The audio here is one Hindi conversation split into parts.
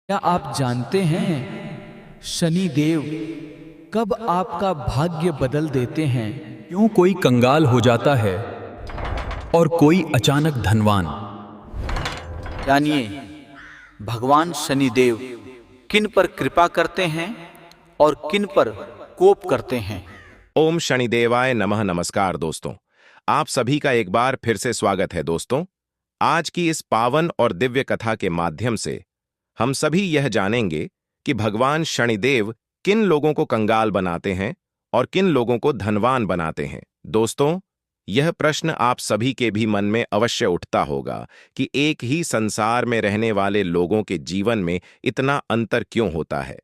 क्या आप जानते हैं शनि देव कब आपका भाग्य बदल देते हैं? क्यों कोई कंगाल हो जाता है और कोई अचानक धनवान? जानिए, भगवान शनि देव किन पर कृपा करते हैं और किन पर कोप करते हैं। ओम शनिदेवाय नमः। नमस्कार दोस्तों, आप सभी का एक बार फिर से स्वागत है। दोस्तों, आज की इस पावन और दिव्य कथा के माध्यम से हम सभी यह जानेंगे कि भगवान शनिदेव किन लोगों को कंगाल बनाते हैं और किन लोगों को धनवान बनाते हैं। दोस्तों, यह प्रश्न आप सभी के भी मन में अवश्य उठता होगा कि एक ही संसार में रहने वाले लोगों के जीवन में इतना अंतर क्यों होता है।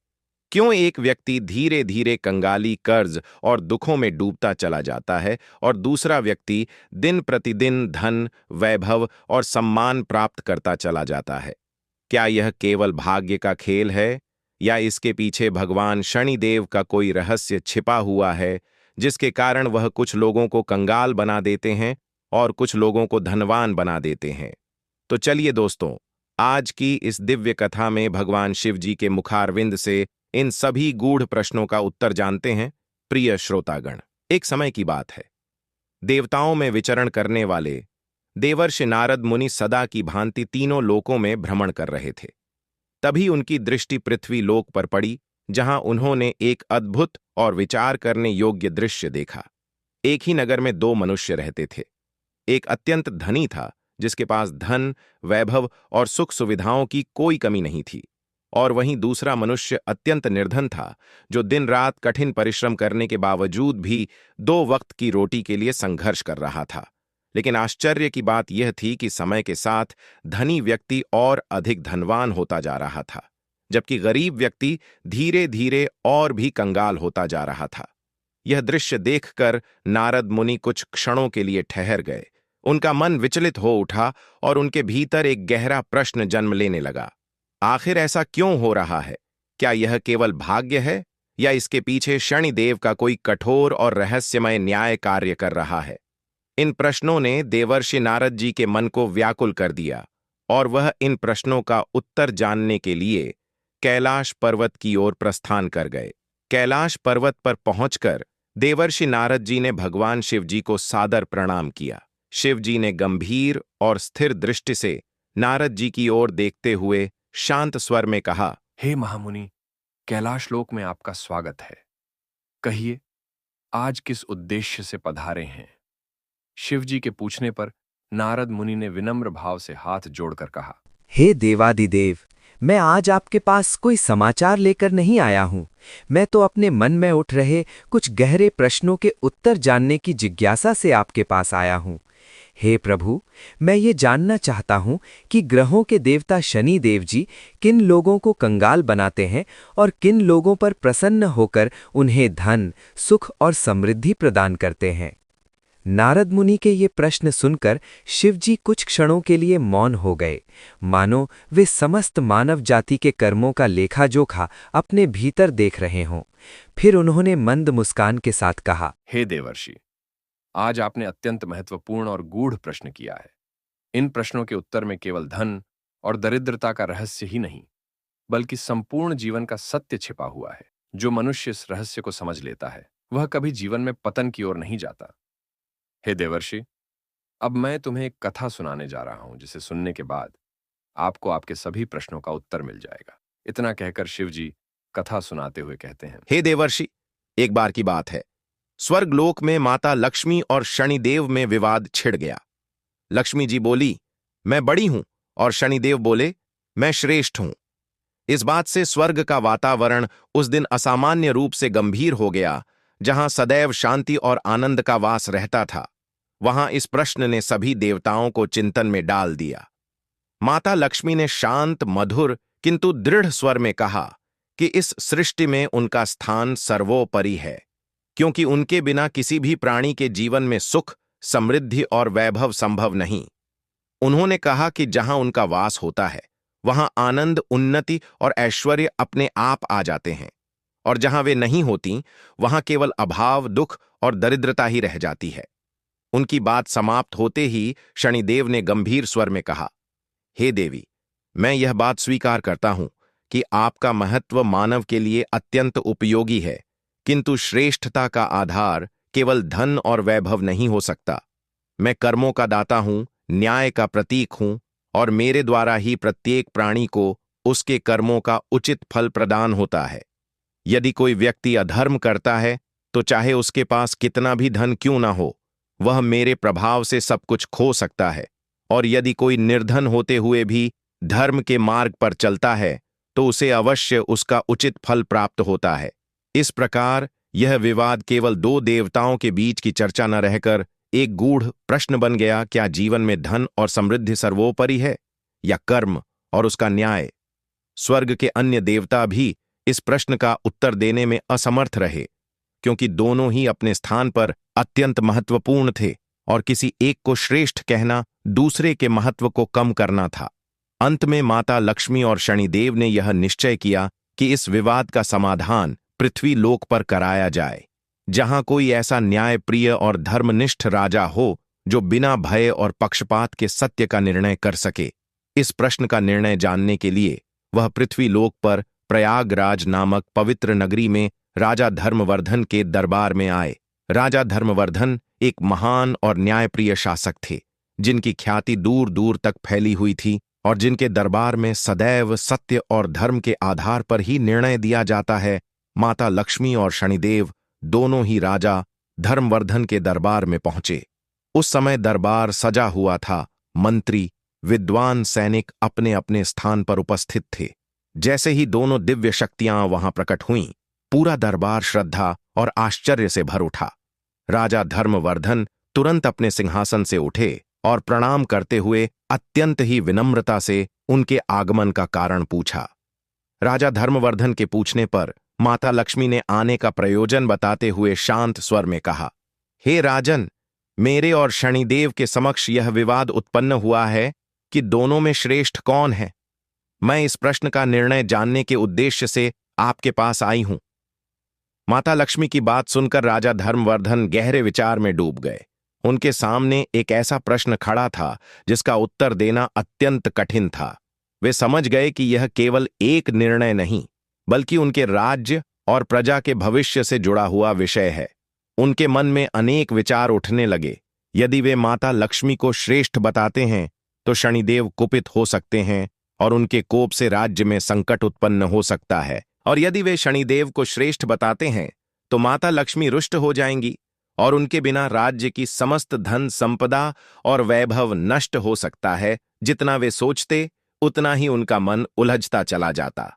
क्यों एक व्यक्ति धीरे धीरे कंगाली, कर्ज और दुखों में डूबता चला जाता है और दूसरा व्यक्ति दिन प्रतिदिन धन, वैभव और सम्मान प्राप्त करता चला जाता है। क्या यह केवल भाग्य का खेल है या इसके पीछे भगवान शनिदेव का कोई रहस्य छिपा हुआ है, जिसके कारण वह कुछ लोगों को कंगाल बना देते हैं और कुछ लोगों को धनवान बना देते हैं? तो चलिए दोस्तों, आज की इस दिव्य कथा में भगवान शिव जी के मुखारविंद से इन सभी गूढ़ प्रश्नों का उत्तर जानते हैं। प्रिय श्रोतागण, एक समय की बात है। देवताओं में विचरण करने वाले देवर्षि नारद मुनि सदा की भांति तीनों लोकों में भ्रमण कर रहे थे। तभी उनकी दृष्टि पृथ्वी लोक पर पड़ी, जहां उन्होंने एक अद्भुत और विचार करने योग्य दृश्य देखा। एक ही नगर में दो मनुष्य रहते थे। एक अत्यंत धनी था, जिसके पास धन, वैभव और सुख सुविधाओं की कोई कमी नहीं थी, और वहीं दूसरा मनुष्य अत्यंत निर्धन था, जो दिन रात कठिन परिश्रम करने के बावजूद भी दो वक्त की रोटी के लिए संघर्ष कर रहा था। लेकिन आश्चर्य की बात यह थी कि समय के साथ धनी व्यक्ति और अधिक धनवान होता जा रहा था, जबकि गरीब व्यक्ति धीरे धीरे और भी कंगाल होता जा रहा था। यह दृश्य देखकर नारद मुनि कुछ क्षणों के लिए ठहर गए। उनका मन विचलित हो उठा और उनके भीतर एक गहरा प्रश्न जन्म लेने लगा। आखिर ऐसा क्यों हो रहा है? क्या यह केवल भाग्य है या इसके पीछे शनिदेव का कोई कठोर और रहस्यमय न्याय कार्य कर रहा है? इन प्रश्नों ने देवर्षि नारद जी के मन को व्याकुल कर दिया और वह इन प्रश्नों का उत्तर जानने के लिए कैलाश पर्वत की ओर प्रस्थान कर गए। कैलाश पर्वत पर पहुंचकर देवर्षि नारद जी ने भगवान शिव जी को सादर प्रणाम किया। शिव जी ने गंभीर और स्थिर दृष्टि से नारद जी की ओर देखते हुए शांत स्वर में कहा, हे महामुनि, कैलाश लोक में आपका स्वागत है। कहिए, आज किस उद्देश्य से पधारे हैं? शिव जी के पूछने पर नारद मुनि ने विनम्र भाव से हाथ जोड़कर कहा, हे देवादिदेव, मैं आज आपके पास कोई समाचार लेकर नहीं आया हूं। मैं तो अपने मन में उठ रहे कुछ गहरे प्रश्नों के उत्तर जानने की जिज्ञासा से आपके पास आया हूं। हे प्रभु, मैं ये जानना चाहता हूं कि ग्रहों के देवता शनि देव जी किन लोगों को कंगाल बनाते हैं और किन लोगों पर प्रसन्न होकर उन्हें धन, सुख और समृद्धि प्रदान करते हैं। नारद मुनि के ये प्रश्न सुनकर शिव जी कुछ क्षणों के लिए मौन हो गए, मानो वे समस्त मानव जाति के कर्मों का लेखा जोखा अपने भीतर देख रहे हों। फिर उन्होंने मंद मुस्कान के साथ कहा, हे देवर्षि, आज आपने अत्यंत महत्वपूर्ण और गूढ़ प्रश्न किया है। इन प्रश्नों के उत्तर में केवल धन और दरिद्रता का रहस्य ही नहीं, बल्कि संपूर्ण जीवन का सत्य छिपा हुआ है। जो मनुष्य इस रहस्य को समझ लेता है, वह कभी जीवन में पतन की ओर नहीं जाता। हे देवर्षि, अब मैं तुम्हें एक कथा सुनाने जा रहा हूं, जिसे सुनने के बाद आपको आपके सभी प्रश्नों का उत्तर मिल जाएगा। इतना कहकर शिव जी कथा सुनाते हुए कहते हैं, हे देवर्षि, एक बार की बात है। स्वर्गलोक में माता लक्ष्मी और शनिदेव में विवाद छिड़ गया। लक्ष्मी जी बोली, मैं बड़ी हूं, और शनिदेव बोले, मैं श्रेष्ठ हूं। इस बात से स्वर्ग का वातावरण उस दिन असामान्य रूप से गंभीर हो गया। जहां सदैव शांति और आनंद का वास रहता था, वहां इस प्रश्न ने सभी देवताओं को चिंतन में डाल दिया। माता लक्ष्मी ने शांत, मधुर किंतु दृढ़ स्वर में कहा कि इस सृष्टि में उनका स्थान सर्वोपरि है, क्योंकि उनके बिना किसी भी प्राणी के जीवन में सुख, समृद्धि और वैभव संभव नहीं। उन्होंने कहा कि जहां उनका वास होता है, वहां आनंद, उन्नति और ऐश्वर्य अपने आप आ जाते हैं, और जहां वे नहीं होती, वहां केवल अभाव, दुख और दरिद्रता ही रह जाती है। उनकी बात समाप्त होते ही शनिदेव ने गंभीर स्वर में कहा, हे देवी, मैं यह बात स्वीकार करता हूं कि आपका महत्व मानव के लिए अत्यंत उपयोगी है, किंतु श्रेष्ठता का आधार केवल धन और वैभव नहीं हो सकता। मैं कर्मों का दाता हूं, न्याय का प्रतीक हूं, और मेरे द्वारा ही प्रत्येक प्राणी को उसके कर्मों का उचित फल प्रदान होता है। यदि कोई व्यक्ति अधर्म करता है तो चाहे उसके पास कितना भी धन क्यों ना हो, वह मेरे प्रभाव से सब कुछ खो सकता है। और यदि कोई निर्धन होते हुए भी धर्म के मार्ग पर चलता है तो उसे अवश्य उसका उचित फल प्राप्त होता है। इस प्रकार यह विवाद केवल दो देवताओं के बीच की चर्चा न रहकर एक गूढ़ प्रश्न बन गया, क्या जीवन में धन और समृद्धि सर्वोपरि है या कर्म और उसका न्याय? स्वर्ग के अन्य देवता भी इस प्रश्न का उत्तर देने में असमर्थ रहे, क्योंकि दोनों ही अपने स्थान पर अत्यंत महत्वपूर्ण थे और किसी एक को श्रेष्ठ कहना दूसरे के महत्व को कम करना था। अंत में माता लक्ष्मी और शनिदेव ने यह निश्चय किया कि इस विवाद का समाधान पृथ्वी लोक पर कराया जाए, जहां कोई ऐसा न्यायप्रिय और धर्मनिष्ठ राजा हो जो बिना भय और पक्षपात के सत्य का निर्णय कर सके। इस प्रश्न का निर्णय जानने के लिए वह पृथ्वी लोक पर प्रयागराज नामक पवित्र नगरी में राजा धर्मवर्धन के दरबार में आए। राजा धर्मवर्धन एक महान और न्यायप्रिय शासक थे, जिनकी ख्याति दूर दूर तक फैली हुई थी और जिनके दरबार में सदैव सत्य और धर्म के आधार पर ही निर्णय दिया जाता है। माता लक्ष्मी और शनिदेव दोनों ही राजा धर्मवर्धन के दरबार में पहुंचे। उस समय दरबार सजा हुआ था। मंत्री, विद्वान, सैनिक अपने अपने स्थान पर उपस्थित थे। जैसे ही दोनों दिव्य शक्तियां वहां प्रकट हुईं, पूरा दरबार श्रद्धा और आश्चर्य से भर उठा। राजा धर्मवर्धन तुरंत अपने सिंहासन से उठे और प्रणाम करते हुए अत्यंत ही विनम्रता से उनके आगमन का कारण पूछा। राजा धर्मवर्धन के पूछने पर माता लक्ष्मी ने आने का प्रयोजन बताते हुए शांत स्वर में कहा, हे राजन, मेरे और शनिदेव के समक्ष यह विवाद उत्पन्न हुआ है कि दोनों में श्रेष्ठ कौन है। मैं इस प्रश्न का निर्णय जानने के उद्देश्य से आपके पास आई हूं। माता लक्ष्मी की बात सुनकर राजा धर्मवर्धन गहरे विचार में डूब गए। उनके सामने एक ऐसा प्रश्न खड़ा था जिसका उत्तर देना अत्यंत कठिन था। वे समझ गए कि यह केवल एक निर्णय नहीं, बल्कि उनके राज्य और प्रजा के भविष्य से जुड़ा हुआ विषय है। उनके मन में अनेक विचार उठने लगे। यदि वे माता लक्ष्मी को श्रेष्ठ बताते हैं तो शनिदेव कुपित हो सकते हैं और उनके कोप से राज्य में संकट उत्पन्न हो सकता है, और यदि वे शनिदेव को श्रेष्ठ बताते हैं तो माता लक्ष्मी रुष्ट हो जाएंगी और उनके बिना राज्य की समस्त धन संपदा और वैभव नष्ट हो सकता है। जितना वे सोचते उतना ही उनका मन उलझता चला जाता।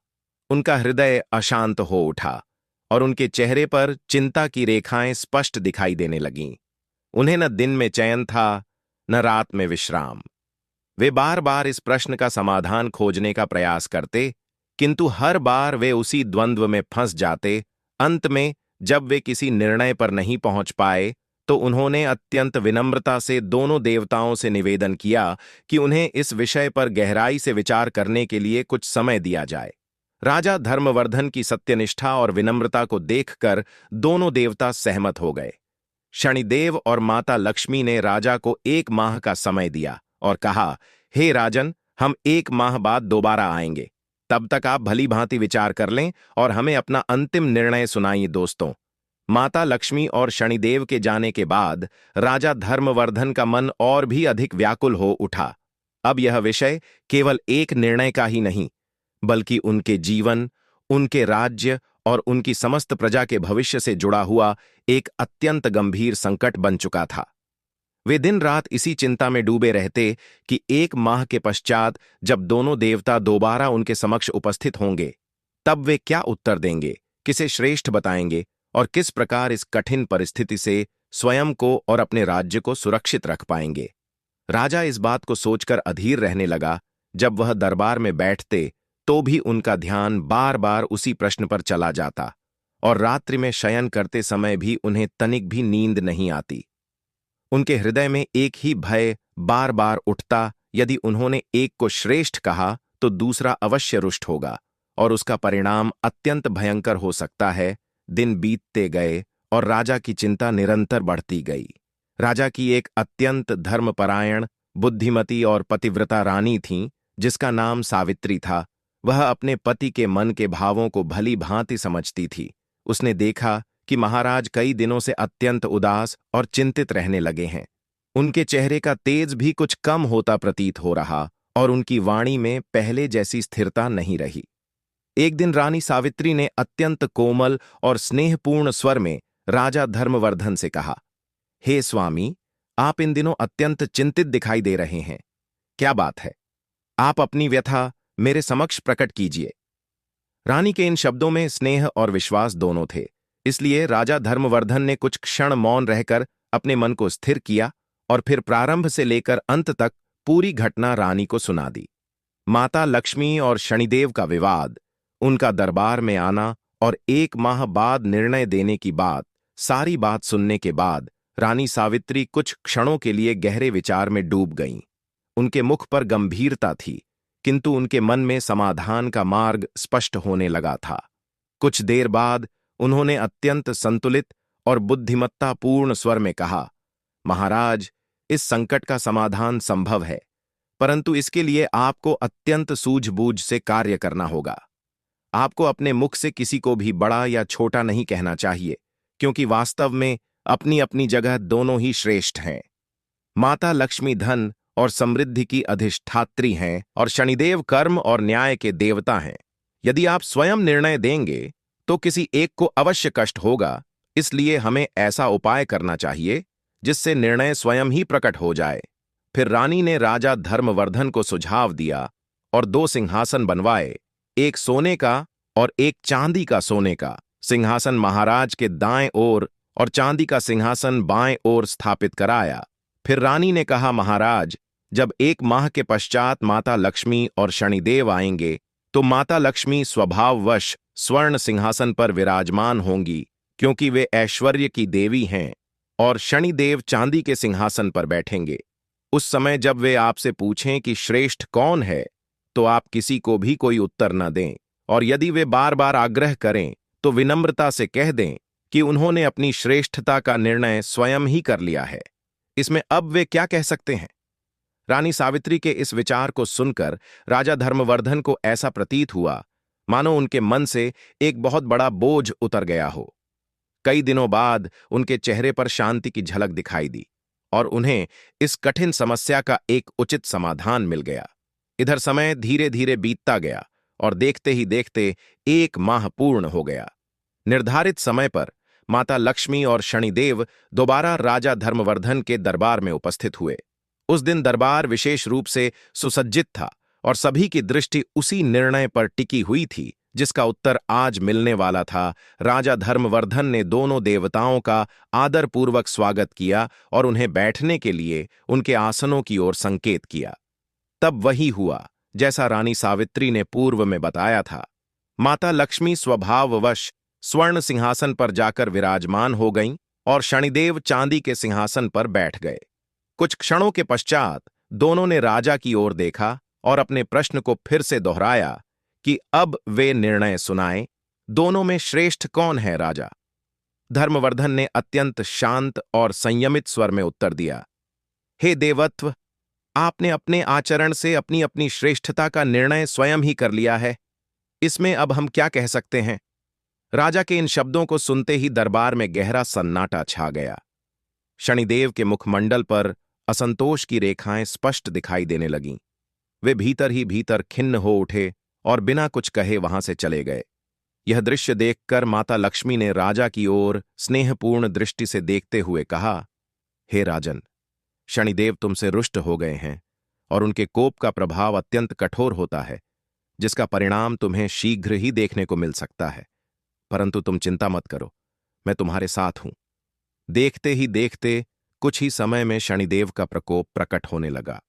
उनका हृदय अशांत हो उठा और उनके चेहरे पर चिंता की रेखाएं स्पष्ट दिखाई देने लगीं। उन्हें न दिन में चैन था, न रात में विश्राम। वे बार बार इस प्रश्न का समाधान खोजने का प्रयास करते, किंतु हर बार वे उसी द्वंद्व में फंस जाते। अंत में जब वे किसी निर्णय पर नहीं पहुंच पाए तो उन्होंने अत्यंत विनम्रता से दोनों देवताओं से निवेदन किया कि उन्हें इस विषय पर गहराई से विचार करने के लिए कुछ समय दिया जाए। राजा धर्मवर्धन की सत्यनिष्ठा और विनम्रता को देखकर दोनों देवता सहमत हो गए। शनिदेव और माता लक्ष्मी ने राजा को 1 माह का समय दिया और कहा, हे राजन, हम 1 माह बाद दोबारा आएंगे। तब तक आप भली भांति विचार कर लें और हमें अपना अंतिम निर्णय सुनाइए। दोस्तों, माता लक्ष्मी और शनिदेव के जाने के बाद राजा धर्मवर्धन का मन और भी अधिक व्याकुल हो उठा। अब यह विषय केवल एक निर्णय का ही नहीं, बल्कि उनके जीवन, उनके राज्य और उनकी समस्त प्रजा के भविष्य से जुड़ा हुआ एक अत्यंत गंभीर संकट बन चुका था। वे दिन रात इसी चिंता में डूबे रहते कि 1 माह के पश्चात जब दोनों देवता दोबारा उनके समक्ष उपस्थित होंगे, तब वे क्या उत्तर देंगे, किसे श्रेष्ठ बताएंगे और किस प्रकार इस कठिन परिस्थिति से स्वयं को और अपने राज्य को सुरक्षित रख पाएंगे। राजा इस बात को सोचकर अधीर रहने लगा। जब वह दरबार में बैठते तो भी उनका ध्यान बार बार उसी प्रश्न पर चला जाता और रात्रि में शयन करते समय भी उन्हें तनिक भी नींद नहीं आती। उनके हृदय में एक ही भय बार बार उठता, यदि उन्होंने एक को श्रेष्ठ कहा तो दूसरा अवश्य रुष्ट होगा और उसका परिणाम अत्यंत भयंकर हो सकता है। दिन बीतते गए और राजा की चिंता निरंतर बढ़ती गई। राजा की एक अत्यंत धर्मपरायण, बुद्धिमती और पतिव्रता रानी थीं, जिसका नाम सावित्री था। वह अपने पति के मन के भावों को भली भांति समझती थी। उसने देखा कि महाराज कई दिनों से अत्यंत उदास और चिंतित रहने लगे हैं। उनके चेहरे का तेज भी कुछ कम होता प्रतीत हो रहा और उनकी वाणी में पहले जैसी स्थिरता नहीं रही। एक दिन रानी सावित्री ने अत्यंत कोमल और स्नेहपूर्ण स्वर में राजा धर्मवर्धन से कहा, हे स्वामी, आप इन दिनों अत्यंत चिंतित दिखाई दे रहे हैं। क्या बात है? आप अपनी व्यथा मेरे समक्ष प्रकट कीजिए। रानी के इन शब्दों में स्नेह और विश्वास दोनों थे, इसलिए राजा धर्मवर्धन ने कुछ क्षण मौन रहकर अपने मन को स्थिर किया और फिर प्रारंभ से लेकर अंत तक पूरी घटना रानी को सुना दी। माता लक्ष्मी और शनिदेव का विवाद, उनका दरबार में आना और 1 माह बाद निर्णय देने की बात, सारी बात सुनने के बाद रानी सावित्री कुछ क्षणों के लिए गहरे विचार में डूब गईं। उनके मुख पर गंभीरता थी, किंतु उनके मन में समाधान का मार्ग स्पष्ट होने लगा था। कुछ देर बाद उन्होंने अत्यंत संतुलित और बुद्धिमत्तापूर्ण स्वर में कहा, महाराज, इस संकट का समाधान संभव है, परंतु इसके लिए आपको अत्यंत सूझबूझ से कार्य करना होगा। आपको अपने मुख से किसी को भी बड़ा या छोटा नहीं कहना चाहिए, क्योंकि वास्तव में अपनी अपनी जगह दोनों ही श्रेष्ठ हैं। माता लक्ष्मी धन और समृद्धि की अधिष्ठात्री हैं और शनिदेव कर्म और न्याय के देवता हैं। यदि आप स्वयं निर्णय देंगे तो किसी एक को अवश्य कष्ट होगा, इसलिए हमें ऐसा उपाय करना चाहिए जिससे निर्णय स्वयं ही प्रकट हो जाए। फिर रानी ने राजा धर्मवर्धन को सुझाव दिया और 2 सिंहासन बनवाए, एक सोने का और एक चांदी का। सोने का सिंहासन महाराज के दाएं ओर और चांदी का सिंहासन बाएं ओर स्थापित कराया। फिर रानी ने कहा, महाराज, जब 1 माह के पश्चात माता लक्ष्मी और शनिदेव आएंगे तो माता लक्ष्मी स्वभाववश स्वर्ण सिंहासन पर विराजमान होंगी, क्योंकि वे ऐश्वर्य की देवी हैं, और शनिदेव चांदी के सिंहासन पर बैठेंगे। उस समय जब वे आपसे पूछें कि श्रेष्ठ कौन है, तो आप किसी को भी कोई उत्तर न दें, और यदि वे बार बार आग्रह करें तो विनम्रता से कह दें कि उन्होंने अपनी श्रेष्ठता का निर्णय स्वयं ही कर लिया है। इसमें अब वे क्या कह सकते हैं? रानी सावित्री के इस विचार को सुनकर राजा धर्मवर्धन को ऐसा प्रतीत हुआ मानो उनके मन से एक बहुत बड़ा बोझ उतर गया हो। कई दिनों बाद उनके चेहरे पर शांति की झलक दिखाई दी और उन्हें इस कठिन समस्या का एक उचित समाधान मिल गया। इधर समय धीरे धीरे बीतता गया और देखते ही देखते 1 माह पूर्ण हो गया। निर्धारित समय पर माता लक्ष्मी और शनिदेव दोबारा राजा धर्मवर्धन के दरबार में उपस्थित हुए। उस दिन दरबार विशेष रूप से सुसज्जित था और सभी की दृष्टि उसी निर्णय पर टिकी हुई थी जिसका उत्तर आज मिलने वाला था। राजा धर्मवर्धन ने दोनों देवताओं का आदरपूर्वक स्वागत किया और उन्हें बैठने के लिए उनके आसनों की ओर संकेत किया। तब वही हुआ जैसा रानी सावित्री ने पूर्व में बताया था। माता लक्ष्मी स्वभाववश स्वर्ण सिंहासन पर जाकर विराजमान हो गईं और शनिदेव चांदी के सिंहासन पर बैठ गए। कुछ क्षणों के पश्चात दोनों ने राजा की ओर देखा और अपने प्रश्न को फिर से दोहराया कि अब वे निर्णय सुनाएं, दोनों में श्रेष्ठ कौन है? राजा धर्मवर्धन ने अत्यंत शांत और संयमित स्वर में उत्तर दिया, हे देवत्व, आपने अपने आचरण से अपनी अपनी श्रेष्ठता का निर्णय स्वयं ही कर लिया है। इसमें अब हम क्या कह सकते हैं? राजा के इन शब्दों को सुनते ही दरबार में गहरा सन्नाटा छा गया। शनिदेव के मुखमंडल पर असंतोष की रेखाएं स्पष्ट दिखाई देने लगीं। वे भीतर ही भीतर खिन्न हो उठे और बिना कुछ कहे वहां से चले गए। यह दृश्य देखकर माता लक्ष्मी ने राजा की ओर स्नेहपूर्ण दृष्टि से देखते हुए कहा, हे राजन, शनिदेव तुमसे रुष्ट हो गए हैं और उनके कोप का प्रभाव अत्यंत कठोर होता है, जिसका परिणाम तुम्हें शीघ्र ही देखने को मिल सकता है। परंतु तुम चिंता मत करो, मैं तुम्हारे साथ हूं। देखते ही देखते कुछ ही समय में शनिदेव का प्रकोप प्रकट होने लगा।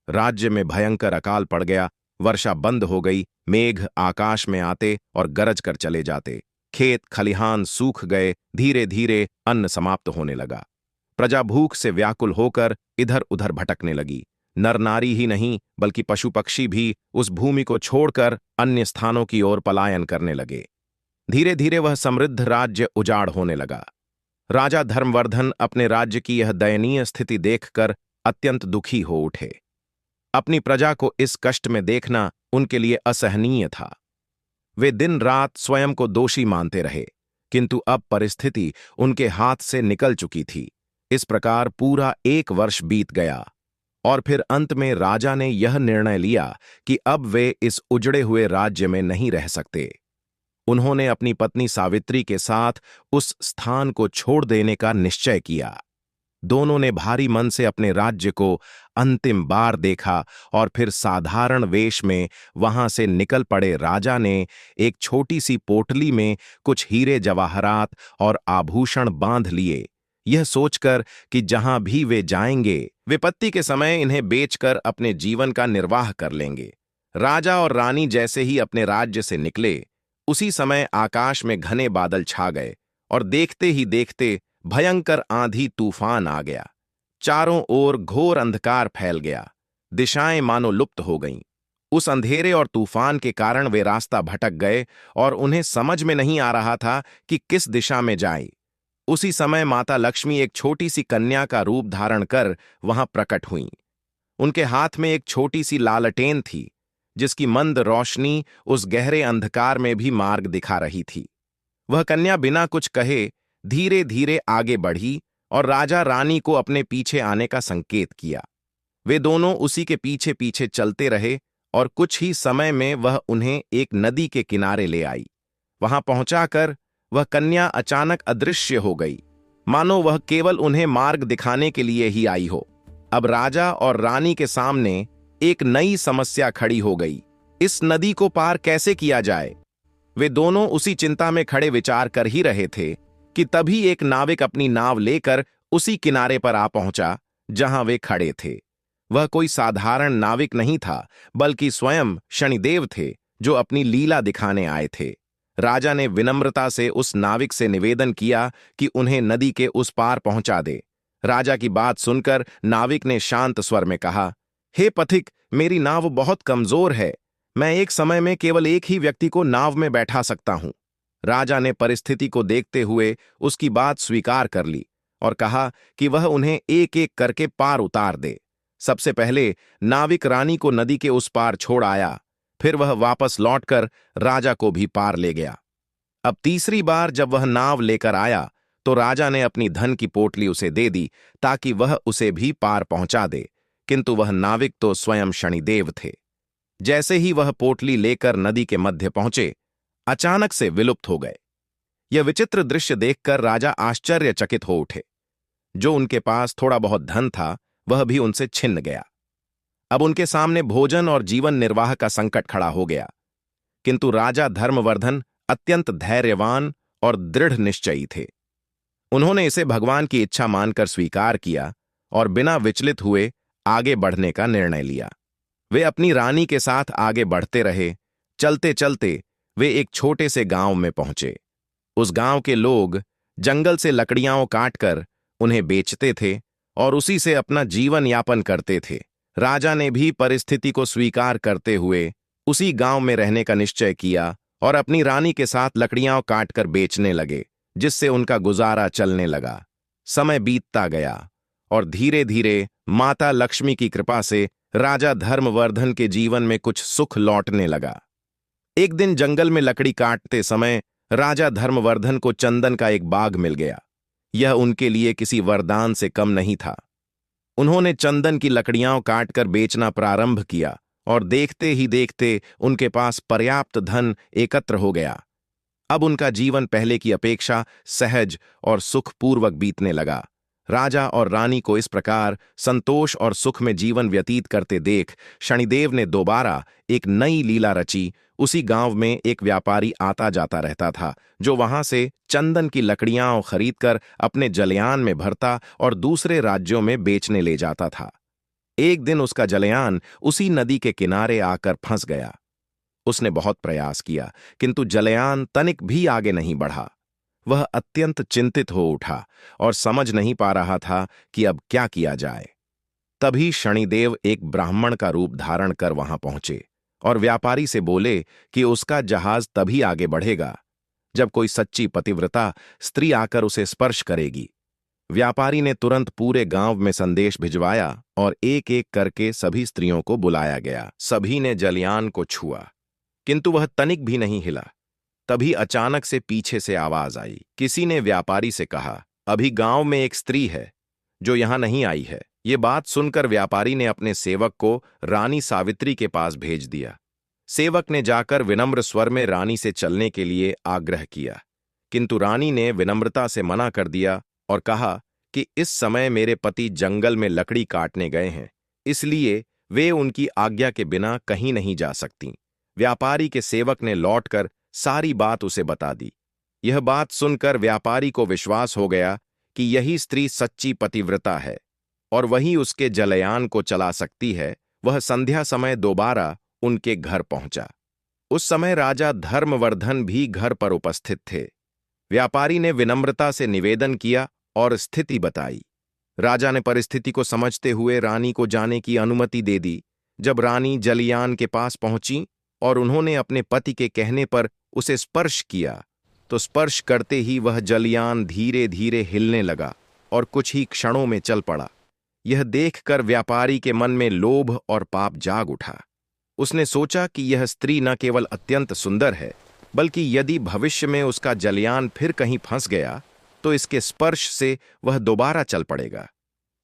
राज्य में भयंकर अकाल पड़ गया। वर्षा बंद हो गई। मेघ आकाश में आते और गरज कर चले जाते। खेत खलिहान सूख गए। धीरे धीरे अन्न समाप्त होने लगा। प्रजा भूख से व्याकुल होकर इधर उधर भटकने लगी। नर नारी ही नहीं बल्कि पशु पक्षी भी उस भूमि को छोड़कर अन्य स्थानों की ओर पलायन करने लगे। धीरे धीरे वह समृद्ध राज्य उजाड़ होने लगा। राजा धर्मवर्धन अपने राज्य की यह दयनीय स्थिति देखकर अत्यंत दुखी हो उठे। अपनी प्रजा को इस कष्ट में देखना उनके लिए असहनीय था। वे दिन रात स्वयं को दोषी मानते रहे, किंतु अब परिस्थिति उनके हाथ से निकल चुकी थी। इस प्रकार पूरा 1 वर्ष बीत गया और फिर अंत में राजा ने यह निर्णय लिया कि अब वे इस उजड़े हुए राज्य में नहीं रह सकते। उन्होंने अपनी पत्नी सावित्री के साथ उस स्थान को छोड़ देने का निश्चय किया। दोनों ने भारी मन से अपने राज्य को अंतिम बार देखा और फिर साधारण वेश में वहां से निकल पड़े। राजा ने एक छोटी सी पोटली में कुछ हीरे जवाहरात और आभूषण बांध लिए, यह सोचकर कि जहां भी वे जाएंगे विपत्ति के समय इन्हें बेचकर अपने जीवन का निर्वाह कर लेंगे। राजा और रानी जैसे ही अपने राज्य से निकले, उसी समय आकाश में घने बादल छा गए और देखते ही देखते भयंकर आंधी तूफान आ गया। चारों ओर घोर अंधकार फैल गया, दिशाएं मानो लुप्त हो गईं। उस अंधेरे और तूफान के कारण वे रास्ता भटक गए और उन्हें समझ में नहीं आ रहा था कि किस दिशा में जाएं। उसी समय माता लक्ष्मी एक छोटी सी कन्या का रूप धारण कर वहां प्रकट हुईं। उनके हाथ में एक छोटी सी लालटेन थी, जिसकी मंद रोशनी उस गहरे अंधकार में भी मार्ग दिखा रही थी। वह कन्या बिना कुछ कहे धीरे धीरे आगे बढ़ी और राजा रानी को अपने पीछे आने का संकेत किया। वे दोनों उसी के पीछे पीछे चलते रहे और कुछ ही समय में वह उन्हें एक नदी के किनारे ले आई। वहां पहुंचाकर वह कन्या अचानक अदृश्य हो गई, मानो वह केवल उन्हें मार्ग दिखाने के लिए ही आई हो। अब राजा और रानी के सामने एक नई समस्या खड़ी हो गई। इस नदी को पार कैसे किया जाए? वे दोनों उसी चिंता में खड़े विचार कर ही रहे थे कि तभी एक नाविक अपनी नाव लेकर उसी किनारे पर आ पहुंचा जहां वे खड़े थे। वह कोई साधारण नाविक नहीं था, बल्कि स्वयं शनिदेव थे, जो अपनी लीला दिखाने आए थे। राजा ने विनम्रता से उस नाविक से निवेदन किया कि उन्हें नदी के उस पार पहुंचा दे। राजा की बात सुनकर नाविक ने शांत स्वर में कहा, हे पथिक, मेरी नाव बहुत कमजोर है। मैं एक समय में केवल एक ही व्यक्ति को नाव में बैठा सकता हूं। राजा ने परिस्थिति को देखते हुए उसकी बात स्वीकार कर ली और कहा कि वह उन्हें एक एक करके पार उतार दे। सबसे पहले नाविक रानी को नदी के उस पार छोड़ आया, फिर वह वापस लौटकर राजा को भी पार ले गया। अब तीसरी बार जब वह नाव लेकर आया तो राजा ने अपनी धन की पोटली उसे दे दी ताकि वह उसे भी पार पहुंचा दे, किंतु वह नाविक तो स्वयं शनिदेव थे। जैसे ही वह पोटली लेकर नदी के मध्य पहुंचे, अचानक से विलुप्त हो गए। यह विचित्र दृश्य देखकर राजा आश्चर्यचकित हो उठे। जो उनके पास थोड़ा बहुत धन था, वह भी उनसे छिन्न गया। अब उनके सामने भोजन और जीवन निर्वाह का संकट खड़ा हो गया, किंतु राजा धर्मवर्धन अत्यंत धैर्यवान और दृढ़ निश्चयी थे। उन्होंने इसे भगवान की इच्छा मानकर स्वीकार किया और बिना विचलित हुए आगे बढ़ने का निर्णय लिया। वे अपनी रानी के साथ आगे बढ़ते रहे। चलते चलते वे एक छोटे से गांव में पहुंचे। उस गांव के लोग जंगल से लकड़ियां काटकर उन्हें बेचते थे और उसी से अपना जीवन यापन करते थे। राजा ने भी परिस्थिति को स्वीकार करते हुए उसी गांव में रहने का निश्चय किया और अपनी रानी के साथ लकड़ियां काटकर बेचने लगे, जिससे उनका गुजारा चलने लगा। समय बीतता गया और धीरे धीरे माता लक्ष्मी की कृपा से राजा धर्मवर्धन के जीवन में कुछ सुख लौटने लगा। एक दिन जंगल में लकड़ी काटते समय राजा धर्मवर्धन को चंदन का एक बाग मिल गया। यह उनके लिए किसी वरदान से कम नहीं था। उन्होंने चंदन की लकड़ियां काटकर बेचना प्रारंभ किया और देखते ही देखते उनके पास पर्याप्त धन एकत्र हो गया। अब उनका जीवन पहले की अपेक्षा सहज और सुखपूर्वक बीतने लगा। राजा और रानी को इस प्रकार संतोष और सुख में जीवन व्यतीत करते देख शनिदेव ने दोबारा एक नई लीला रची। उसी गांव में एक व्यापारी आता जाता रहता था, जो वहां से चंदन की लकड़ियां खरीदकर अपने जलयान में भरता और दूसरे राज्यों में बेचने ले जाता था। एक दिन उसका जलयान उसी नदी के किनारे आकर फंस गया। उसने बहुत प्रयास किया, किंतु जलयान तनिक भी आगे नहीं बढ़ा। वह अत्यंत चिंतित हो उठा और समझ नहीं पा रहा था कि अब क्या किया जाए। तभी शनिदेव एक ब्राह्मण का रूप धारण कर वहां पहुंचे और व्यापारी से बोले कि उसका जहाज तभी आगे बढ़ेगा जब कोई सच्ची पतिव्रता स्त्री आकर उसे स्पर्श करेगी। व्यापारी ने तुरंत पूरे गांव में संदेश भिजवाया और एक एक करके सभी स्त्रियों को बुलाया गया। सभी ने जलयान को छुआ, किंतु वह तनिक भी नहीं हिला। तभी अचानक से पीछे से आवाज आई। किसी ने व्यापारी से कहा, अभी गांव में एक स्त्री है जो यहां नहीं आई है। ये बात सुनकर व्यापारी ने अपने सेवक को रानी सावित्री के पास भेज दिया। सेवक ने जाकर विनम्र स्वर में रानी से चलने के लिए आग्रह किया, किंतु रानी ने विनम्रता से मना कर दिया और कहा कि इस समय मेरे पति जंगल में लकड़ी काटने गए हैं, इसलिए वे उनकी आज्ञा के बिना कहीं नहीं जा सकती। व्यापारी के सेवक ने लौटकर सारी बात उसे बता दी। यह बात सुनकर व्यापारी को विश्वास हो गया कि यही स्त्री सच्ची पतिव्रता है और वही उसके जलयान को चला सकती है। वह संध्या समय दोबारा उनके घर पहुंचा। उस समय राजा धर्मवर्धन भी घर पर उपस्थित थे। व्यापारी ने विनम्रता से निवेदन किया और स्थिति बताई। राजा ने परिस्थिति को समझते हुए रानी को जाने की अनुमति दे दी। जब रानी जलयान के पास पहुंची और उन्होंने अपने पति के कहने पर उसे स्पर्श किया, तो स्पर्श करते ही वह जलयान धीरे धीरे हिलने लगा और कुछ ही क्षणों में चल पड़ा। यह देखकर व्यापारी के मन में लोभ और पाप जाग उठा। उसने सोचा कि यह स्त्री न केवल अत्यंत सुंदर है, बल्कि यदि भविष्य में उसका जलयान फिर कहीं फंस गया तो इसके स्पर्श से वह दोबारा चल पड़ेगा।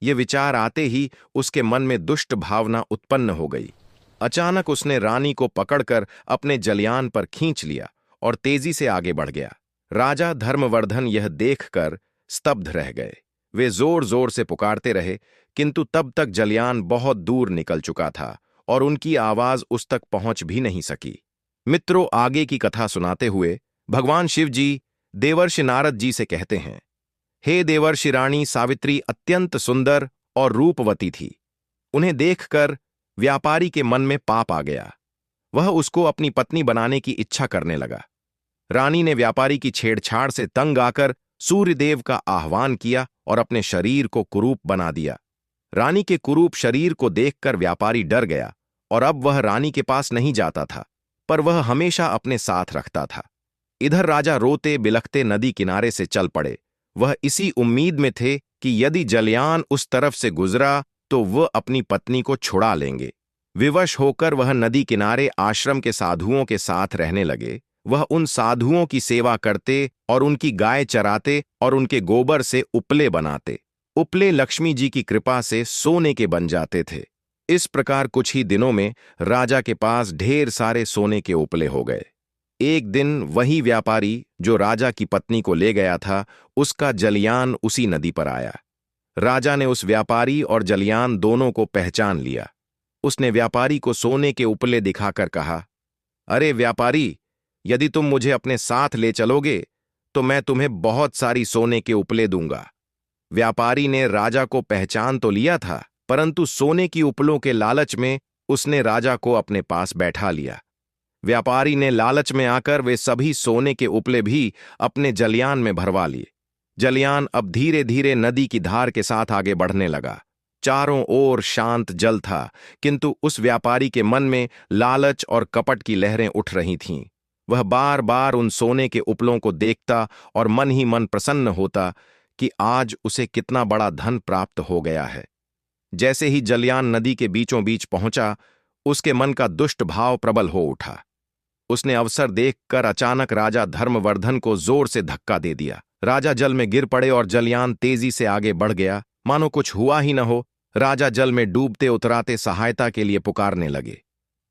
ये विचार आते ही उसके मन में दुष्ट भावना उत्पन्न हो गई। अचानक उसने रानी को पकड़कर अपने जलयान पर खींच लिया और तेजी से आगे बढ़ गया। राजा धर्मवर्धन यह देखकर स्तब्ध रह गए। वे जोर जोर से पुकारते रहे, किंतु तब तक जलयान बहुत दूर निकल चुका था और उनकी आवाज उस तक पहुंच भी नहीं सकी। मित्रों, आगे की कथा सुनाते हुए भगवान शिव जी देवर्षि नारद जी से कहते हैं, हे देवर्षि, रानी सावित्री अत्यंत सुंदर और रूपवती थी। उन्हें देखकर व्यापारी के मन में पाप आ गया। वह उसको अपनी पत्नी बनाने की इच्छा करने लगा। रानी ने व्यापारी की छेड़छाड़ से तंग आकर सूर्यदेव का आह्वान किया और अपने शरीर को कुरूप बना दिया। रानी के कुरूप शरीर को देखकर व्यापारी डर गया और अब वह रानी के पास नहीं जाता था, पर वह हमेशा अपने साथ रखता था। इधर राजा रोते बिलखते नदी किनारे से चल पड़े। वह इसी उम्मीद में थे कि यदि जलयान उस तरफ से गुजरा तो वह अपनी पत्नी को छुड़ा लेंगे। विवश होकर वह नदी किनारे आश्रम के साधुओं के साथ रहने लगे। वह उन साधुओं की सेवा करते और उनकी गाय चराते और उनके गोबर से उपले बनाते। उपले लक्ष्मी जी की कृपा से सोने के बन जाते थे। इस प्रकार कुछ ही दिनों में राजा के पास ढेर सारे सोने के उपले हो गए। एक दिन वही व्यापारी जो राजा की पत्नी को ले गया था, उसका जलयान उसी नदी पर आया। राजा ने उस व्यापारी और जलयान दोनों को पहचान लिया। उसने व्यापारी को सोने के उपले दिखाकर कहा, अरे व्यापारी, यदि तुम मुझे अपने साथ ले चलोगे तो मैं तुम्हें बहुत सारी सोने के उपले दूंगा। व्यापारी ने राजा को पहचान तो लिया था, परंतु सोने की उपलों के लालच में उसने राजा को अपने पास बैठा लिया। व्यापारी ने लालच में आकर वे सभी सोने के उपले भी अपने जलयान में भरवा लिए। जलयान अब धीरे धीरे नदी की धार के साथ आगे बढ़ने लगा। चारों ओर शांत जल था, किंतु उस व्यापारी के मन में लालच और कपट की लहरें उठ रही थीं। वह बार बार उन सोने के उपलों को देखता और मन ही मन प्रसन्न होता कि आज उसे कितना बड़ा धन प्राप्त हो गया है। जैसे ही जलयान नदी के बीचों बीच पहुंचा, उसके मन का दुष्ट भाव प्रबल हो उठा। उसने अवसर देखकर अचानक राजा धर्मवर्धन को जोर से धक्का दे दिया। राजा जल में गिर पड़े और जलयान तेजी से आगे बढ़ गया, मानो कुछ हुआ ही न हो। राजा जल में डूबते उतराते सहायता के लिए पुकारने लगे।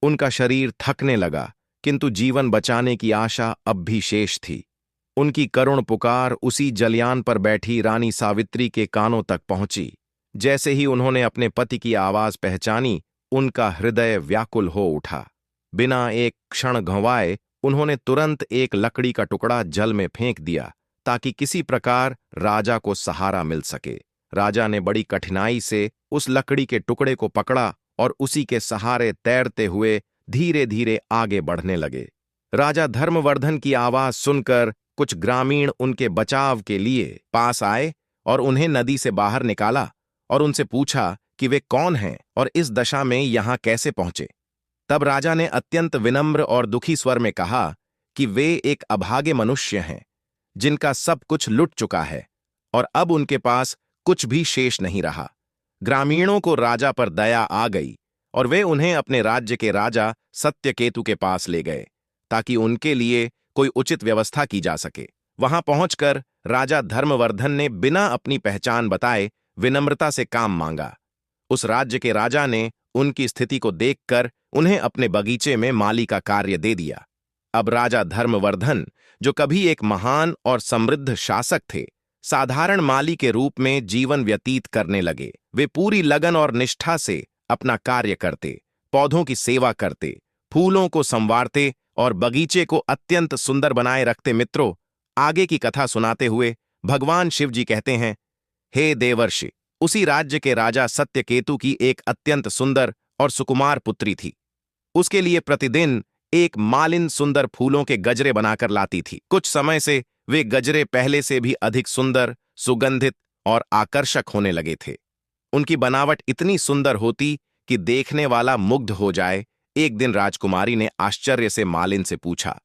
उनका शरीर थकने लगा, किंतु जीवन बचाने की आशा अब भी शेष थी। उनकी करुण पुकार उसी जलयान पर बैठी रानी सावित्री के कानों तक पहुंची। जैसे ही उन्होंने अपने पति की आवाज पहचानी, उनका हृदय व्याकुल हो उठा। बिना एक क्षण गंवाए उन्होंने तुरंत एक लकड़ी का टुकड़ा जल में फेंक दिया ताकि किसी प्रकार राजा को सहारा मिल सके। राजा ने बड़ी कठिनाई से उस लकड़ी के टुकड़े को पकड़ा और उसी के सहारे तैरते हुए धीरे धीरे आगे बढ़ने लगे। राजा धर्मवर्धन की आवाज सुनकर कुछ ग्रामीण उनके बचाव के लिए पास आए और उन्हें नदी से बाहर निकाला और उनसे पूछा कि वे कौन हैं और इस दशा में यहां कैसे पहुंचे। तब राजा ने अत्यंत विनम्र और दुखी स्वर में कहा कि वे एक अभागे मनुष्य हैं जिनका सब कुछ लुट चुका है और अब उनके पास कुछ भी शेष नहीं रहा। ग्रामीणों को राजा पर दया आ गई और वे उन्हें अपने राज्य के राजा सत्यकेतु के पास ले गए ताकि उनके लिए कोई उचित व्यवस्था की जा सके। वहां पहुंचकर राजा धर्मवर्धन ने बिना अपनी पहचान बताए विनम्रता से काम मांगा। उस राज्य के राजा ने उनकी स्थिति को देखकर उन्हें अपने बगीचे में माली का कार्य दे दिया। अब राजा धर्मवर्धन, जो कभी एक महान और समृद्ध शासक थे, साधारण माली के रूप में जीवन व्यतीत करने लगे। वे पूरी लगन और निष्ठा से अपना कार्य करते, पौधों की सेवा करते, फूलों को संवारते और बगीचे को अत्यंत सुंदर बनाए रखते। मित्रों, आगे की कथा सुनाते हुए भगवान शिव जी कहते हैं, हे देवर्षि, उसी राज्य के राजा सत्यकेतु की एक अत्यंत सुंदर और सुकुमार पुत्री थी। उसके लिए प्रतिदिन एक मालिन सुंदर फूलों के गजरे बनाकर लाती थी। कुछ समय से वे गजरे पहले से भी अधिक सुंदर, सुगंधित और आकर्षक होने लगे थे। उनकी बनावट इतनी सुंदर होती कि देखने वाला मुग्ध हो जाए। एक दिन राजकुमारी ने आश्चर्य से मालिन से पूछा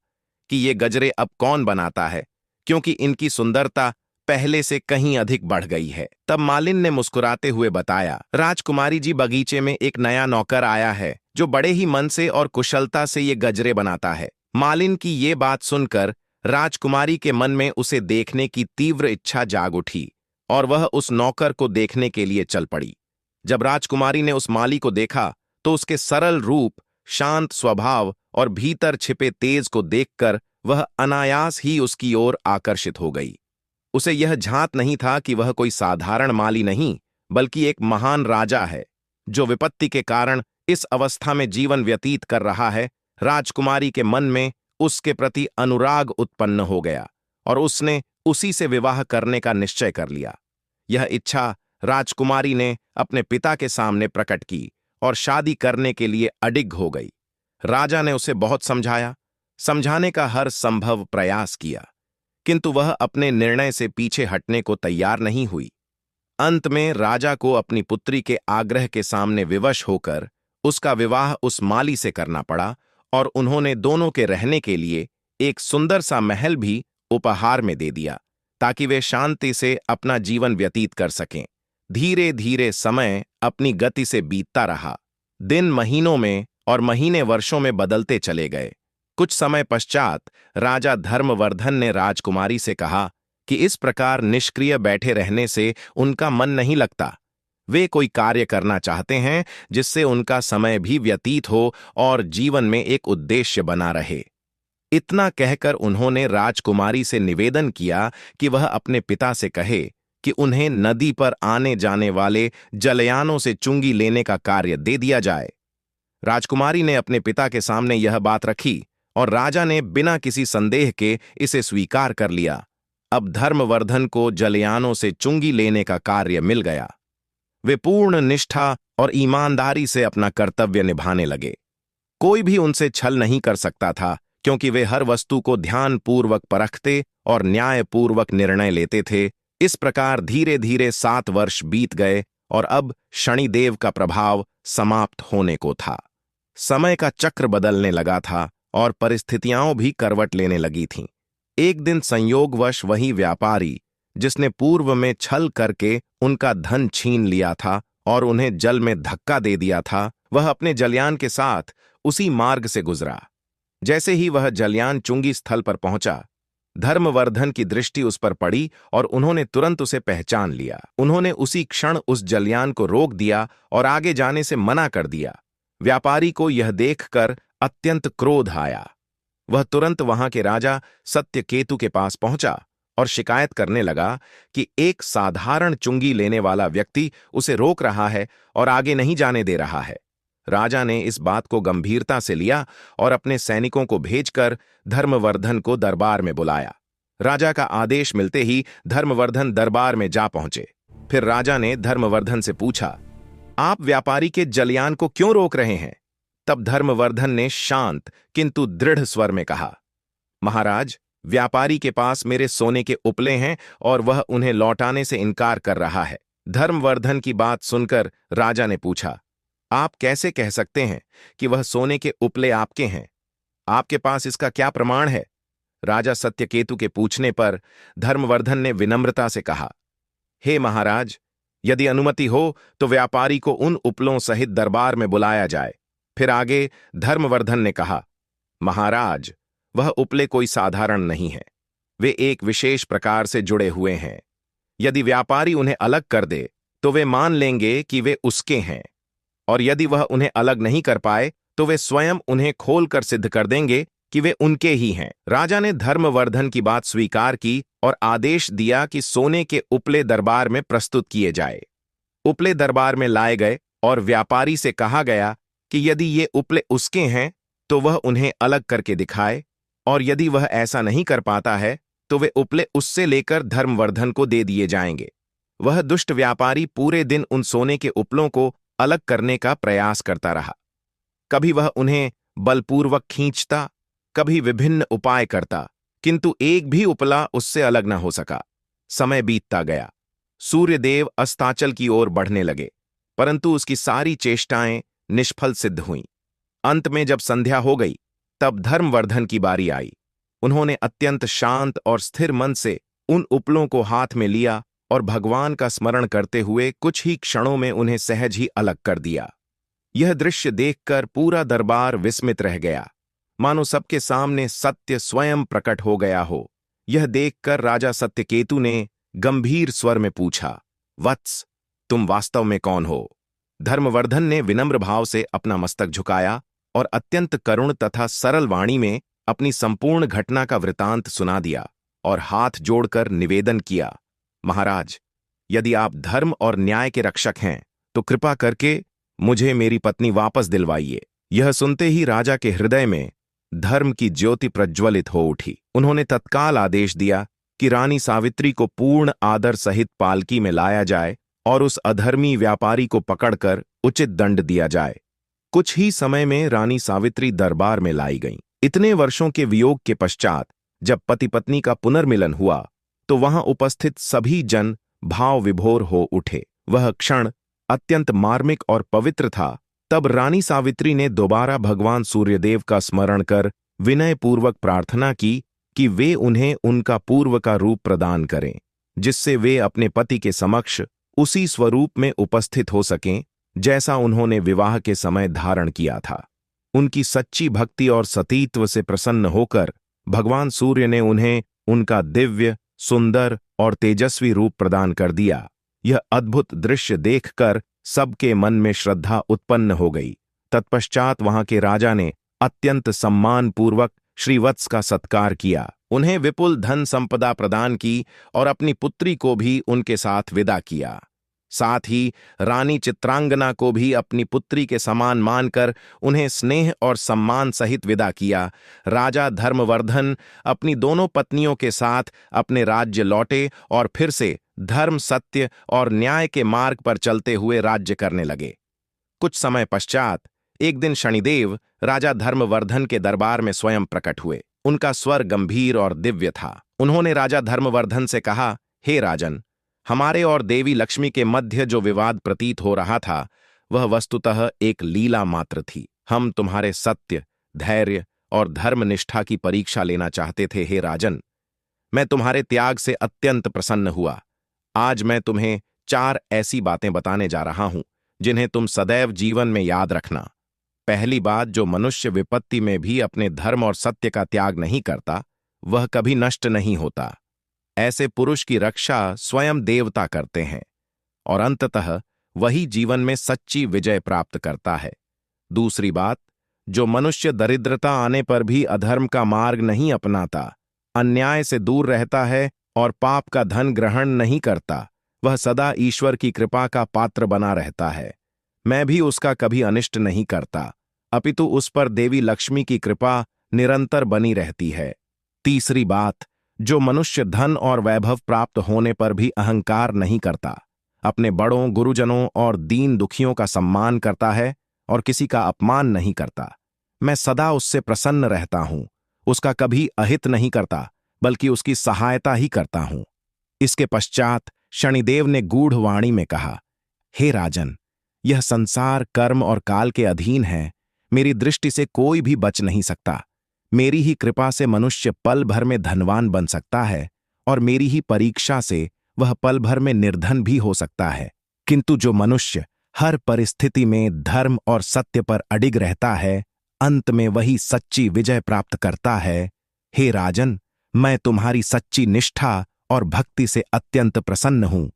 कि ये गजरे अब कौन बनाता है, क्योंकि इनकी सुंदरता पहले से कहीं अधिक बढ़ गई है। तब मालिन ने मुस्कुराते हुए बताया, राजकुमारी जी, बगीचे में एक नया नौकर आया है जो बड़े ही मन से और कुशलता से ये गजरे बनाता है। मालिन की ये बात सुनकर राजकुमारी के मन में उसे देखने की तीव्र इच्छा जाग उठी और वह उस नौकर को देखने के लिए चल पड़ी। जब राजकुमारी ने उस माली को देखा तो उसके सरल रूप, शांत स्वभाव और भीतर छिपे तेज को देखकर वह अनायास ही उसकी ओर आकर्षित हो गई। उसे यह झांत नहीं था कि वह कोई साधारण माली नहीं, बल्कि एक महान राजा है जो विपत्ति के कारण इस अवस्था में जीवन व्यतीत कर रहा है। राजकुमारी के मन में उसके प्रति अनुराग उत्पन्न हो गया और उसने उसी से विवाह करने का निश्चय कर लिया। यह इच्छा राजकुमारी ने अपने पिता के सामने प्रकट की और शादी करने के लिए अडिग हो गई। राजा ने उसे बहुत समझाया, समझाने का हर संभव प्रयास किया, किंतु वह अपने निर्णय से पीछे हटने को तैयार नहीं हुई। अंत में राजा को अपनी पुत्री के आग्रह के सामने विवश होकर उसका विवाह उस माली से करना पड़ा और उन्होंने दोनों के रहने के लिए एक सुंदर सा महल भी उपहार में दे दिया ताकि वे शांति से अपना जीवन व्यतीत कर सकें। धीरे धीरे समय अपनी गति से बीतता रहा। दिन महीनों में और महीने वर्षों में बदलते चले गए। कुछ समय पश्चात राजा धर्मवर्धन ने राजकुमारी से कहा कि इस प्रकार निष्क्रिय बैठे रहने से उनका मन नहीं लगता। वे कोई कार्य करना चाहते हैं जिससे उनका समय भी व्यतीत हो और जीवन में एक उद्देश्य बना रहे। इतना कहकर उन्होंने राजकुमारी से निवेदन किया कि वह अपने पिता से कहे कि उन्हें नदी पर आने जाने वाले जलयानों से चुंगी लेने का कार्य दे दिया जाए। राजकुमारी ने अपने पिता के सामने यह बात रखी और राजा ने बिना किसी संदेह के इसे स्वीकार कर लिया। अब धर्मवर्धन को जलयानों से चुंगी लेने का कार्य मिल गया। वे पूर्ण निष्ठा और ईमानदारी से अपना कर्तव्य निभाने लगे। कोई भी उनसे छल नहीं कर सकता था, क्योंकि वे हर वस्तु को ध्यानपूर्वक परखते और न्यायपूर्वक निर्णय लेते थे। इस प्रकार धीरे धीरे 7 वर्ष बीत गए और अब शनिदेव का प्रभाव समाप्त होने को था। समय का चक्र बदलने लगा था और परिस्थितियां भी करवट लेने लगी थीं। एक दिन संयोगवश वही व्यापारी जिसने पूर्व में छल करके उनका धन छीन लिया था और उन्हें जल में धक्का दे दिया था, वह अपने जलयान के साथ उसी मार्ग से गुजरा। जैसे ही वह जलयान चुंगी स्थल पर पहुंचा, धर्मवर्धन की दृष्टि उस पर पड़ी और उन्होंने तुरंत उसे पहचान लिया। उन्होंने उसी क्षण उस जलयान को रोक दिया और आगे जाने से मना कर दिया। व्यापारी को यह देखकर अत्यंत क्रोध आया। वह तुरंत वहां के राजा सत्यकेतु के पास पहुंचा और शिकायत करने लगा कि एक साधारण चुंगी लेने वाला व्यक्ति उसे रोक रहा है और आगे नहीं जाने दे रहा है। राजा ने इस बात को गंभीरता से लिया और अपने सैनिकों को भेजकर धर्मवर्धन को दरबार में बुलाया। राजा का आदेश मिलते ही धर्मवर्धन दरबार में जा पहुंचे। फिर राजा ने धर्मवर्धन से पूछा, आप व्यापारी के जलयान को क्यों रोक रहे हैं? तब धर्मवर्धन ने शांत किंतु दृढ़ स्वर में कहा, महाराज, व्यापारी के पास मेरे सोने के उपले हैं और वह उन्हें लौटाने से इनकार कर रहा है। धर्मवर्धन की बात सुनकर राजा ने पूछा, आप कैसे कह सकते हैं कि वह सोने के उपले आपके हैं? आपके पास इसका क्या प्रमाण है? राजा सत्यकेतु के पूछने पर धर्मवर्धन ने विनम्रता से कहा, हे महाराज, यदि अनुमति हो तो व्यापारी को उन उपलों सहित दरबार में बुलाया जाए। फिर आगे धर्मवर्धन ने कहा, महाराज, वह उपले कोई साधारण नहीं है, वे एक विशेष प्रकार से जुड़े हुए हैं। यदि व्यापारी उन्हें अलग कर दे तो वे मान लेंगे कि वे उसके हैं, और यदि वह उन्हें अलग नहीं कर पाए तो वे स्वयं उन्हें खोलकर सिद्ध कर देंगे कि वे उनके ही हैं। राजा ने धर्मवर्धन की बात स्वीकार की और आदेश दिया कि सोने के उपले दरबार में प्रस्तुत किए जाए। उपले दरबार में लाए गए और व्यापारी से कहा गया कि यदि ये उपले उसके हैं तो वह उन्हें अलग करके दिखाए, और यदि वह ऐसा नहीं कर पाता है तो वे उपले उससे लेकर धर्मवर्धन को दे दिए जाएंगे। वह दुष्ट व्यापारी पूरे दिन उन सोने के उपलों को अलग करने का प्रयास करता रहा। कभी वह उन्हें बलपूर्वक खींचता, कभी विभिन्न उपाय करता, किंतु एक भी उपला उससे अलग न हो सका। समय बीतता गया। सूर्यदेव अस्ताचल की ओर बढ़ने लगे, परंतु उसकी सारी चेष्टाएं निष्फल सिद्ध हुईं। अंत में जब संध्या हो गई तब धर्मवर्धन की बारी आई। उन्होंने अत्यंत शांत और स्थिर मन से उन उपलों को हाथ में लिया और भगवान का स्मरण करते हुए कुछ ही क्षणों में उन्हें सहज ही अलग कर दिया। यह दृश्य देखकर पूरा दरबार विस्मित रह गया, मानो सबके सामने सत्य स्वयं प्रकट हो गया हो। यह देखकर राजा सत्यकेतु ने गंभीर स्वर में पूछा, वत्स, तुम वास्तव में कौन हो? धर्मवर्धन ने विनम्र भाव से अपना मस्तक झुकाया और अत्यंत करुण तथा सरल वाणी में अपनी संपूर्ण घटना का वृतांत सुना दिया और हाथ जोड़कर निवेदन किया, महाराज, यदि आप धर्म और न्याय के रक्षक हैं तो कृपा करके मुझे मेरी पत्नी वापस दिलवाइए। यह सुनते ही राजा के हृदय में धर्म की ज्योति प्रज्वलित हो उठी। उन्होंने तत्काल आदेश दिया कि रानी सावित्री को पूर्ण आदर सहित पालकी में लाया जाए और उस अधर्मी व्यापारी को पकड़कर उचित दंड दिया जाए। कुछ ही समय में रानी सावित्री दरबार में लाई गईं। इतने वर्षों के वियोग के पश्चात जब पति पत्नी का पुनर्मिलन हुआ तो वहां उपस्थित सभी जन भाव विभोर हो उठे। वह क्षण अत्यंत मार्मिक और पवित्र था। तब रानी सावित्री ने दोबारा भगवान सूर्यदेव का स्मरण कर विनयपूर्वक प्रार्थना की कि वे उन्हें उनका पूर्व का रूप प्रदान करें, जिससे वे अपने पति के समक्ष उसी स्वरूप में उपस्थित हो सकें जैसा उन्होंने विवाह के समय धारण किया था। उनकी सच्ची भक्ति और सतीत्व से प्रसन्न होकर भगवान सूर्य ने उन्हें उनका दिव्य, सुंदर और तेजस्वी रूप प्रदान कर दिया। यह अद्भुत दृश्य देखकर सबके मन में श्रद्धा उत्पन्न हो गई। तत्पश्चात वहां के राजा ने अत्यंत सम्मानपूर्वक श्रीवत्स का सत्कार किया, उन्हें विपुल धन संपदा प्रदान की और अपनी पुत्री को भी उनके साथ विदा किया। साथ ही रानी चित्रांगना को भी अपनी पुत्री के समान मानकर उन्हें स्नेह और सम्मान सहित विदा किया। राजा धर्मवर्धन अपनी दोनों पत्नियों के साथ अपने राज्य लौटे और फिर से धर्म, सत्य और न्याय के मार्ग पर चलते हुए राज्य करने लगे। कुछ समय पश्चात एक दिन शनिदेव राजा धर्मवर्धन के दरबार में स्वयं प्रकट हुए। उनका स्वर गंभीर और दिव्य था। उन्होंने राजा धर्मवर्धन से कहा, हे राजन, हमारे और देवी लक्ष्मी के मध्य जो विवाद प्रतीत हो रहा था वह वस्तुतः एक लीला मात्र थी। हम तुम्हारे सत्य, धैर्य और धर्मनिष्ठा की परीक्षा लेना चाहते थे। हे राजन, मैं तुम्हारे त्याग से अत्यंत प्रसन्न हुआ। आज मैं तुम्हें 4 ऐसी बातें बताने जा रहा हूं जिन्हें तुम सदैव जीवन में याद रखना। पहली बात, जो मनुष्य विपत्ति में भी अपने धर्म और सत्य का त्याग नहीं करता वह कभी नष्ट नहीं होता। ऐसे पुरुष की रक्षा स्वयं देवता करते हैं और अंततः वही जीवन में सच्ची विजय प्राप्त करता है। दूसरी बात, जो मनुष्य दरिद्रता आने पर भी अधर्म का मार्ग नहीं अपनाता, अन्याय से दूर रहता है और पाप का धन ग्रहण नहीं करता, वह सदा ईश्वर की कृपा का पात्र बना रहता है। मैं भी उसका कभी अनिष्ट नहीं करता, अपितु उस पर देवी लक्ष्मी की कृपा निरंतर बनी रहती है। तीसरी बात, जो मनुष्य धन और वैभव प्राप्त होने पर भी अहंकार नहीं करता, अपने बड़ों, गुरुजनों और दीन दुखियों का सम्मान करता है और किसी का अपमान नहीं करता, मैं सदा उससे प्रसन्न रहता हूं, उसका कभी अहित नहीं करता बल्कि उसकी सहायता ही करता हूं। इसके पश्चात शनिदेव ने गूढ़ वाणी में कहा, हे राजन, यह संसार कर्म और काल के अधीन है। मेरी दृष्टि से कोई भी बच नहीं सकता। मेरी ही कृपा से मनुष्य पल भर में धनवान बन सकता है और मेरी ही परीक्षा से वह पल भर में निर्धन भी हो सकता है। किंतु जो मनुष्य हर परिस्थिति में धर्म और सत्य पर अडिग रहता है, अंत में वही सच्ची विजय प्राप्त करता है। हे राजन, मैं तुम्हारी सच्ची निष्ठा और भक्ति से अत्यंत प्रसन्न हूं।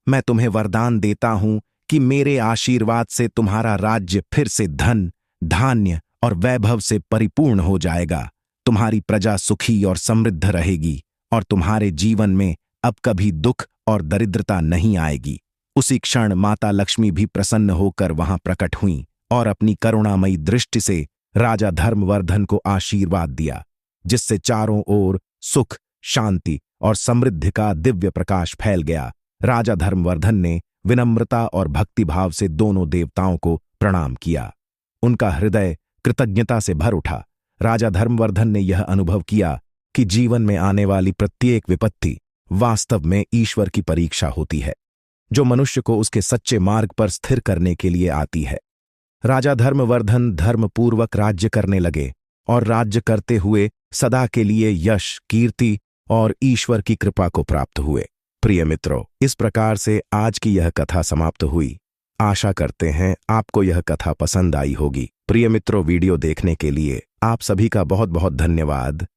मैं तुम्हें वरदान देता हूं कि मेरे आशीर्वाद से तुम्हारा राज्य फिर से धन, धान्य और वैभव से परिपूर्ण हो जाएगा। तुम्हारी प्रजा सुखी और समृद्ध रहेगी और तुम्हारे जीवन में अब कभी दुख और दरिद्रता नहीं आएगी। उसी क्षण माता लक्ष्मी भी प्रसन्न होकर वहां प्रकट हुईं और अपनी करुणामयी दृष्टि से राजा धर्मवर्धन को आशीर्वाद दिया, जिससे चारों ओर सुख, शांति और समृद्धि का दिव्य प्रकाश फैल गया। राजा धर्मवर्धन ने विनम्रता और भक्तिभाव से दोनों देवताओं को प्रणाम किया। उनका हृदय कृतज्ञता से भर उठा। राजा धर्मवर्धन ने यह अनुभव किया कि जीवन में आने वाली प्रत्येक विपत्ति वास्तव में ईश्वर की परीक्षा होती है, जो मनुष्य को उसके सच्चे मार्ग पर स्थिर करने के लिए आती है। राजा धर्मवर्धन धर्मपूर्वक राज्य करने लगे और राज्य करते हुए सदा के लिए यश, कीर्ति और ईश्वर की कृपा को प्राप्त हुए। प्रिय मित्रों, इस प्रकार से आज की यह कथा समाप्त हुई। आशा करते हैं आपको यह कथा पसंद आई होगी। प्रिय मित्रों, वीडियो देखने के लिए आप सभी का बहुत बहुत धन्यवाद।